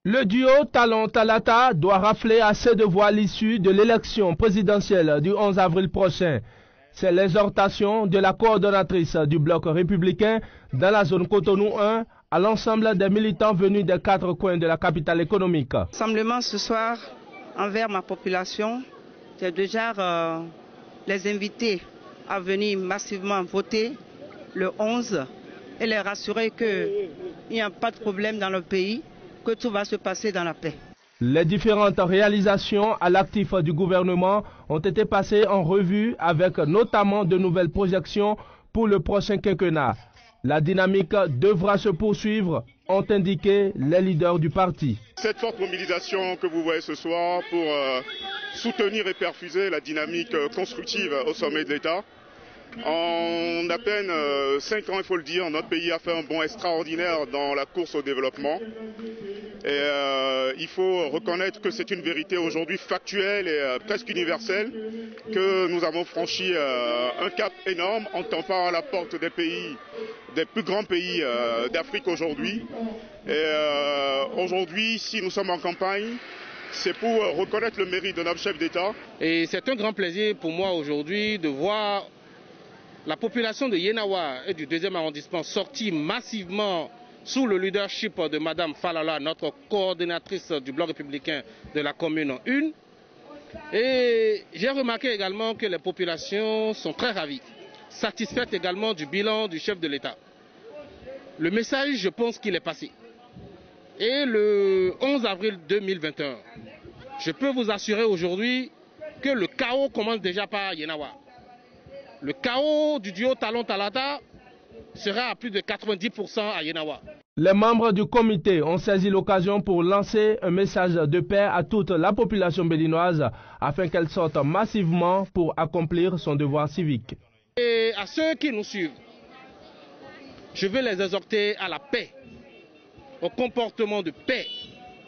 Le duo Talon-Talata doit rafler assez de voix à l'issue de l'élection présidentielle du 11 avril prochain. C'est l'exhortation de la coordonnatrice du bloc républicain dans la zone Cotonou 1 à l'ensemble des militants venus des 4 coins de la capitale économique. Rassemblement ce soir envers ma population, c'est déjà les inviter à venir massivement voter le 11 et les rassurer qu'il n'y a pas de problème dans le pays, que tout va se passer dans la paix. Les différentes réalisations à l'actif du gouvernement ont été passées en revue avec notamment de nouvelles projections pour le prochain quinquennat. La dynamique devra se poursuivre, ont indiqué les leaders du parti. Cette forte mobilisation que vous voyez ce soir pour soutenir et perfuser la dynamique constructive au sommet de l'État. En à peine 5 ans, il faut le dire, notre pays a fait un bond extraordinaire dans la course au développement. Et il faut reconnaître que c'est une vérité aujourd'hui factuelle et presque universelle, que nous avons franchi un cap énorme en tapant à la porte des plus grands pays d'Afrique aujourd'hui. Et aujourd'hui, si nous sommes en campagne, c'est pour reconnaître le mérite de notre chef d'État. Et c'est un grand plaisir pour moi aujourd'hui de voir la population de Yenawa et du 2e arrondissement sortie massivement sous le leadership de Mme Falala, notre coordinatrice du bloc républicain de la commune 1. Et j'ai remarqué également que les populations sont très ravies, satisfaites également du bilan du chef de l'État. Le message, je pense qu'il est passé. Et le 11 avril 2021, je peux vous assurer aujourd'hui que le chaos commence déjà par Yenawa. Le chaos du duo Talon-Talata sera à plus de 90% à Yenawa. Les membres du comité ont saisi l'occasion pour lancer un message de paix à toute la population béninoise afin qu'elle sorte massivement pour accomplir son devoir civique. Et à ceux qui nous suivent, je veux les exhorter à la paix, au comportement de paix.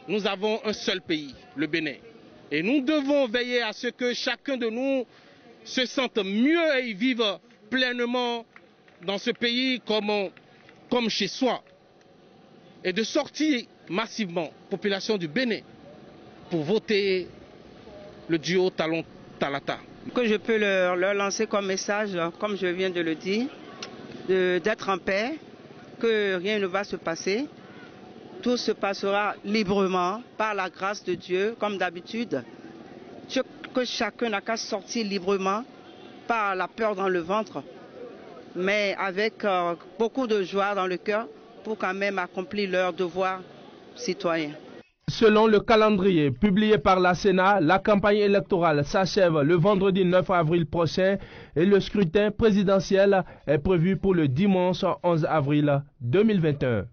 Nous avons un seul pays, le Bénin. Et nous devons veiller à ce que chacun de nous se sente mieux et vive pleinement dans ce pays comme chez soi. Et de sortir massivement, population du Bénin, pour voter le duo Talon-Talata. Que je peux leur lancer comme message, comme je viens de le dire, d'être en paix, que rien ne va se passer. Tout se passera librement, par la grâce de Dieu, comme d'habitude. Que chacun n'a qu'à sortir librement, pas la peur dans le ventre, mais avec beaucoup de joie dans le cœur pour quand même accomplir leur devoir citoyen. Selon le calendrier publié par la Sénat, la campagne électorale s'achève le vendredi 9 avril prochain et le scrutin présidentiel est prévu pour le dimanche 11 avril 2021.